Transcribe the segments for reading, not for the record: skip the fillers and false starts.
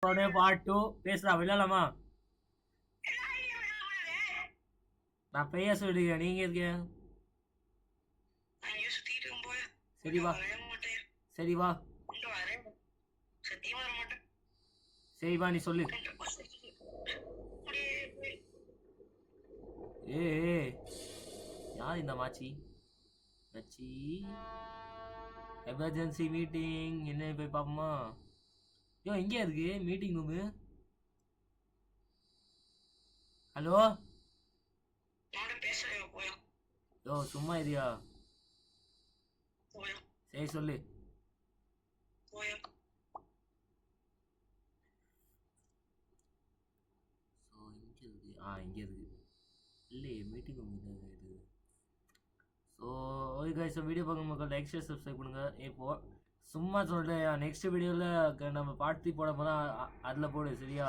Part 2 பேசுறா விளையாடலாமா? நான் பேச விடுங்க, நீங்க இருக்கீங்க. சரி வா, சரி வா, சரி வா, நீ சொல்லு. ஏ யார் இந்த மாச்சி? மச்சி எமர்ஜென்சி மீட்டிங் என்ன போய் பார்ப்போமா? யோ எங்கே இருக்கு மீட்டிங் ரூமு? ஹலோ யோ சும்மா இருயா. சரி சொல்லு. ஸோ இங்கே இருக்கு. இங்கே இருக்கு. இல்லையே மீட்டிங் ரூம் இங்கே இருக்குது. ஸோ ஓகே கைஸ், வீடியோ பார்க்க மக்கள் லைக் ஷேர் சப்ஸ்கிரைப் பண்ணுங்கள். இப்போ சும்மா சொல்கிறேன், நெக்ஸ்ட் வீடியோவில் நம்ம பார்ட் 3 போட போனால் அதில் போடு சரியா?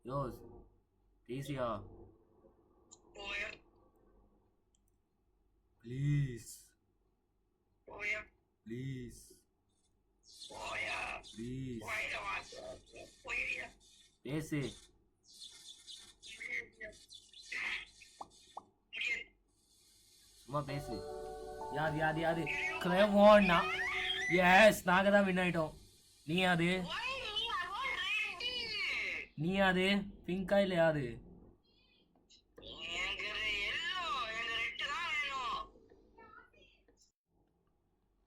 யோ ப்ளீஸ்யா, ப்ளீஸ் ப்ளீஸ் ப்ளீஸ் பேசு. சும்மா பேசு. யாது யாது யாது கிளேவோன்னா எஸ் நாங்கள் தான் வின் ஆகிட்டோம். நீ யாது? நீ யாது பிங்கா இல்லை யாது?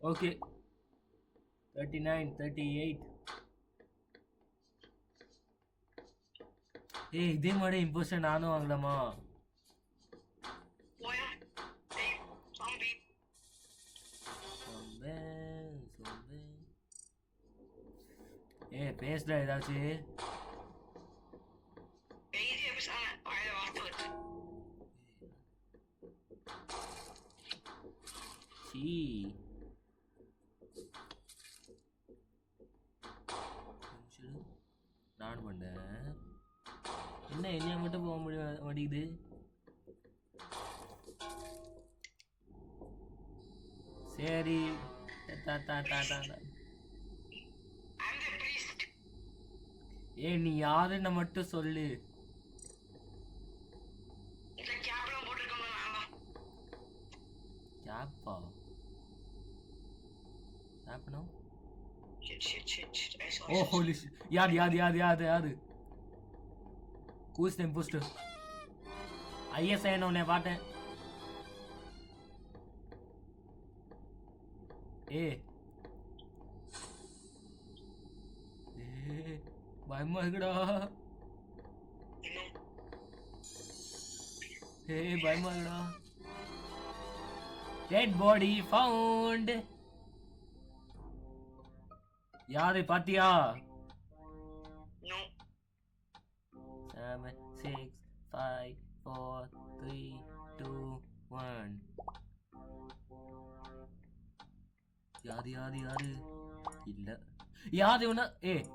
ஓகே 39 38. ஏய் இதே மாதிரி இம்போஸ்டர் நானும் வாங்கலாமா? ஏ பேசுடா ஏதாச்சும். சீ நான் பண்ணேன் என்ன என்னைய மட்டும் போக மாட்டேங்குது. சரி ஏ நீ யாருன்னு மட்டும் சொல்லு. கேப்பா கேப்பனோ? Oh holy shit. யாரு கூஸ் நேம் போஸ்டர் ஐஎஸ்ஐ உன்னை பார்த்தேன். ஏ பயமா இருக்குடா. பயமா இருக்குடா. Dead body found. யாரு பாத்தியா? 7 6 5 4 3 2 1. யாரு இல்ல. யாரு இவனா?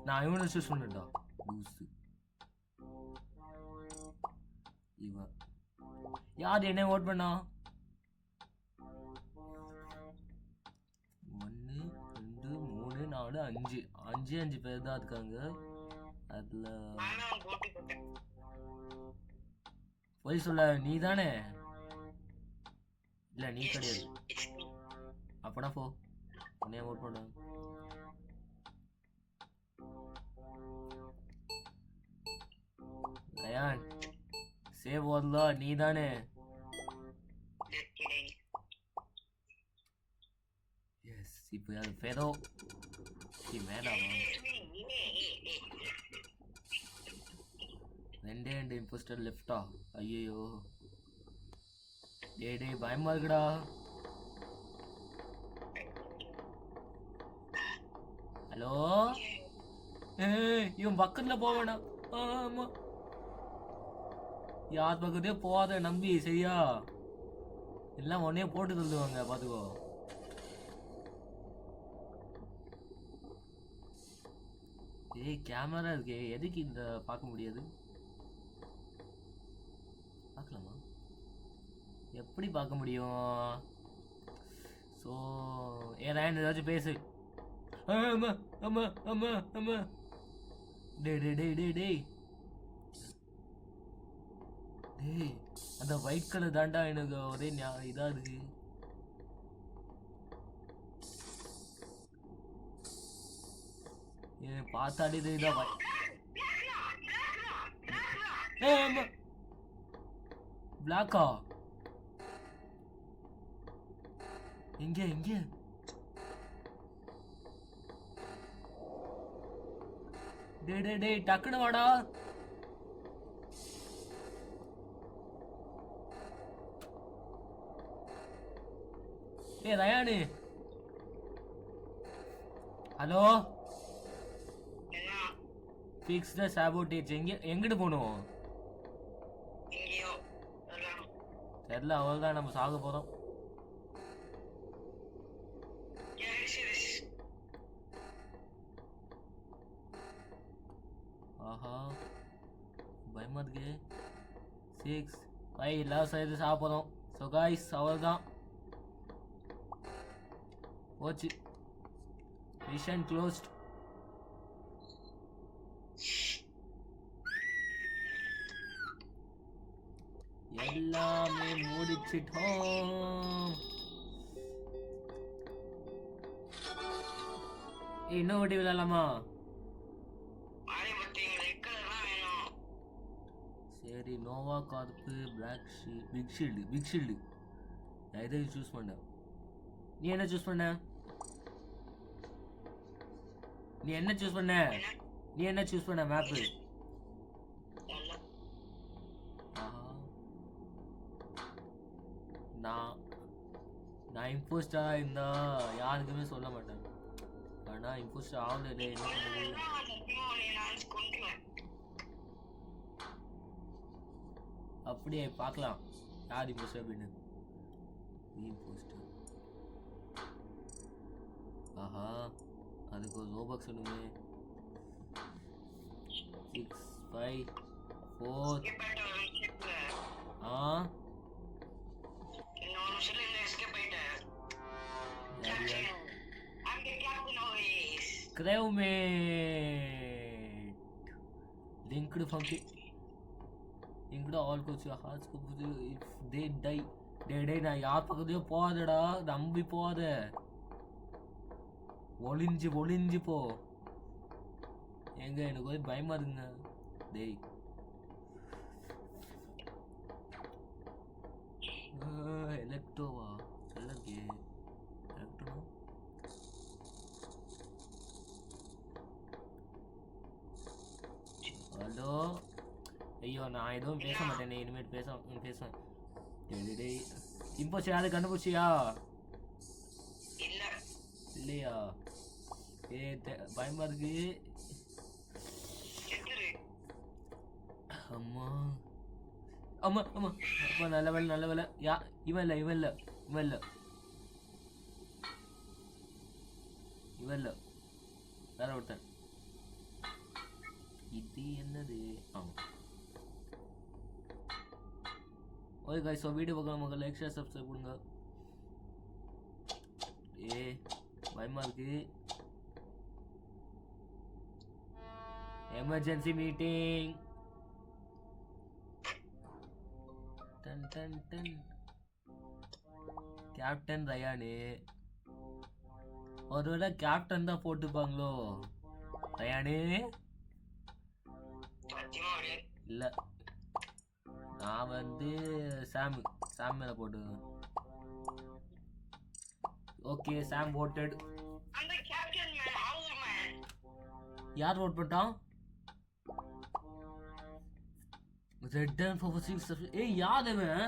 நான் இவனை சூஸ் பண்ணட்டா லூசு. இவன் யாரு என்ன ஓட் பண்ணா? 1 2 3 4 5 பேர் தான் இருக்காங்க. அதுல போய் சொல்ல நீ தானே? இல்ல நீ கிடையாது. அப்பனா போ, உன்னைய ஓட் பண்ண. ரயான் சேவ் ஓடலா நீ தானே? எஸ். இப்போ அது ஃபெரோ வேணாமா? ரெண்டு இம்போஸ்டர் லெஃப்டா? ஐயோ டே பயமா இருக்குடா. ஹலோ இவன் பக்கத்துல போவேடா. ஆமா யார் பக்கத்தே போகாத நம்பி சரியா? எல்லாம் உடனே போட்டு தள்ளுவாங்க பாத்துக்கோ. கேமரா இருக்கே எதுக்கு இந்த பார்க்க முடியாது? பார்க்கலாமா? எப்படி பார்க்க முடியும்? ஸோ ரயன் ஏதாச்சும் பேசு. ஆமா ஆமா ஆமா ஆமா. டேய் டேய் டேய் டேய் டேய் டேய், அந்த ஒயிட் கலர் தாண்டா எனக்கு ஒரே இதா இருக்கு. பார்த்தாடி இதான் பிளாக்கா? எங்க எங்க? டேய் டேய் டேய் டக்குனு வாடா. ஏய் ரயானு, ஹலோ. Fix the sabotage. எங்கிட்டு போகணும் தெரியல. அவ்வளோதான், நம்ம சாக போகிறோம். ஆஹா பயமா இருக்கு. 6 5 எல்லாம் சேர்த்து சாக போகிறோம். ஸோ காய்ஸ் அவ்வளோதான், போச்சு. Mission closed. எல்லாமே முடிச்சிட்டோம். இன்னும் வட்டி விளையாடலாமா? சரி, Nova Corp, black shield, big shield. Big shield நான் எதை சூஸ் பண்ணேன்? நீ என்ன சூஸ் பண்ண? நீ என்ன சூஸ் பண்ண? நீ என்ன சூஸ் பண்ண மேப்பு? நான் இம்போஸ்டரா இருந்தா யாருக்குமே சொல்ல மாட்டேன். ஆனா இம்போஸ்டர் ஆகல. என்ன பண்ணுறது? அப்படியே பார்க்கலாம் யார் இம்போஸ்டர் அப்படின்னு. இம்போஸ்டர். ஆஹா, அதுக்கு ஒரு ரோபாக்ஸ் வேணுமே. 6 5 4. Crewmate linked function linked all coach hearts if they die. டேய் நான் யார் பக்கத்தையோ போகாதடா, நம்பி போகாத. ஒளிஞ்சு போ. எங்க எனக்கு ஒரே பயமா இருக்குங்க. டேய் எலக்ட்ரோவா? சொல்லக்கே எலக்ட்ரோ. ஹலோ. ஐயோ நான் எதுவும் பேச மாட்டேனே இனிமேல். பேசுவேன். டேய் இம்போஸ்டர் யாரு கண்டுபிடிச்சியா? இல்லையா? பயமா இருக்கு. அம்மா ஆமா ஆமா அப்பா, நல்ல வேலை. இவன் இல்ல வேற ஒருத்தன். இது என்னது? ஆமா. ஓகே गाइस, ஸோ வீடியோ பார்க்கலாம் மக்கள். லைக் ஷேர் சப்ஸ்கிரைப் பண்ணுங்க. பயமா இருக்கு. Emergency meeting. Captain rayon. ஒருவேளை கேப்டன் தான் போட்டுப்பாங்களோ? ரயானு இல்ல, நான் வந்து சாம் மேல போட்டு. Okay Sam voted. யார் vote பண்ணிட்டான்? Red and 46. ஏய் யார் இவன்?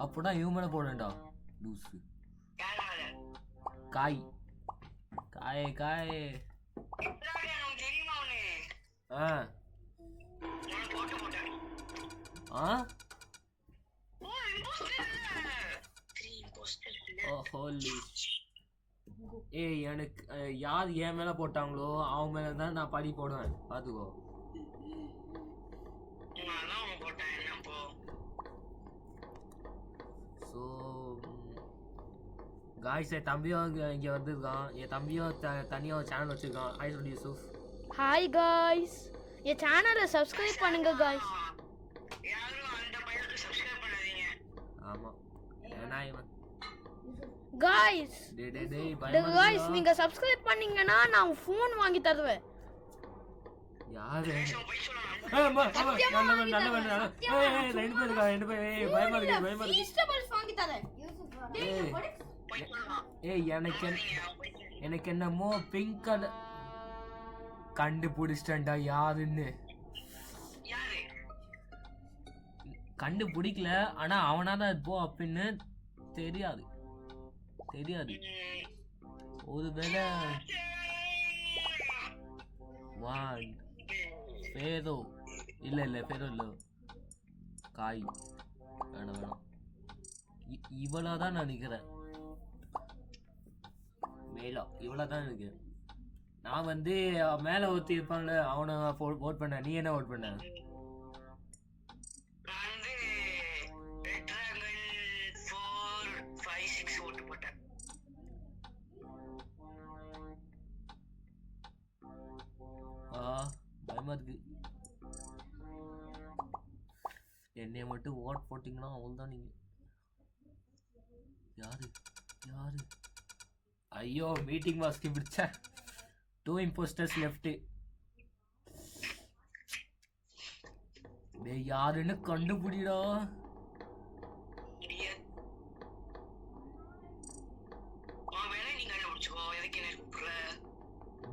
அப்படா இவன் மேல போடண்டா லூசு. காய் எனக்கு யார் என் மேல போட்டாங்களோ அவங்க மேல தான் நான் பழி போடுவேன். பாத்துக்கோ. ஸோ காய்ஸ் என் தம்பியும் இங்கே வந்திருக்கான். என் தம்பியும் தனியாக சேனல் வச்சுருக்கான். ஹாய் சொல்லி யூசுஃப். ஹாய் காய்ஸ், என் சேனலை சப்ஸ்கிரைப் பண்ணுங்க காய்ஸ். ஆமாம் ஏன்னா இவன் காய்ஸ் காய்ஸ் நீங்க சப்ஸ்கிரைப் பண்ணீங்கன்னா நான் ஃபோன் வாங்கி தருவேன். யாரு ரெண்டு பேர் பயமா இருக்கு. எனக்கு என்னமோ பிங்க் கலர் கண்டுபிடிச்சிட்டா யாருன்னு கண்டுபிடிக்கல. ஆனா அவனாதான் போ அப்படின்னு தெரியாது ஒருவேளை பேரோ இல்ல காய் வேணாம் இவ்வளவுதான் நான் நினைக்கிறேன். மேலா இவ்வளவுதான் நினைக்கிறேன். நான் வந்து மேல ஒருத்தி இருப்பான்ல அவனை ஓட் பண்ண. நீ என்ன ஓட் பண்ண? பயமா இருக்கு. என்னைய மட்டும் ஓட் போட்டீங்கன்னா அவள்தான் நீங்க. யாரு ஐயோ மீட்டிங் வாஸ்கி பிடிச்ச 2 imposters left. டேய் யாருன்னு கண்டுபிடிடா.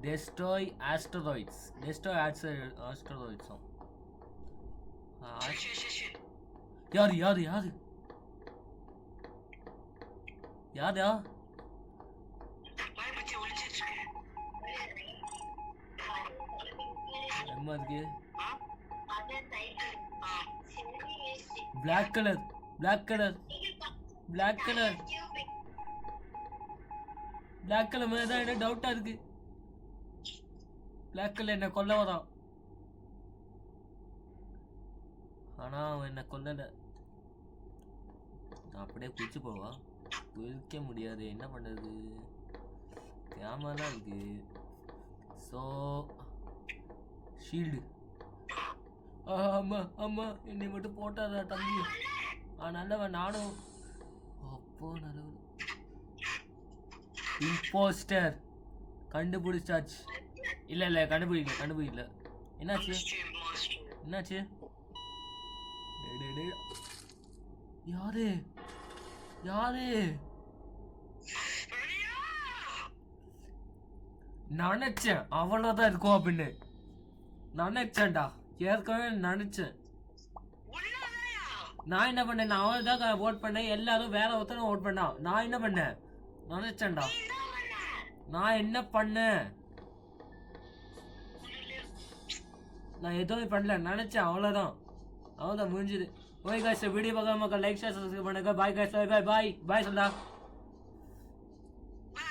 Destroy asteroids. யாரு black color மேல என்ன டவுட்டா இருக்கு. black color என்ன கொல்ல வரான். ஆனா அவன் என்ன கொல்லல. அப்படியே குச்சி போவா குளிக்க முடியாது. என்ன பண்றது? கேமரா இருக்கு. So shield. ஆமா என்னை மட்டும் போட்டாதா தம்பி. நல்லவன் நானும். அப்போ நல்லவன். இம்போஸ்டர் கண்டுபிடிச்சாச்சு. இல்ல கண்டுபிடிக்கல. என்னாச்சு? யாரு நினைச்சேன் அவ்வளவுதான் இருக்கும் அப்படின்னு நினைச்சேன்டா. ஏற்கனவே நினைச்சேன். நான் என்ன பண்ணேன்? நான் அவன் தான் ஓட் பண்ணேன். எல்லாரும் வேற ஒருத்தரும் ஓட் பண்ணா. நான் என்ன பண்ணேன்? நினைச்சேன்டா. நான் என்ன பண்ணேன்? நான் எதுவும் பண்ணல. நினைச்சேன் அவ்வளவுதான் முடிஞ்சுது. ஓகே गाइस வீடியோ பார்க்காம லைக் ஷேர் சப்ஸ்கிரைப் பண்ணுங்க. பாய் गाइस. பாய் சொல்லா.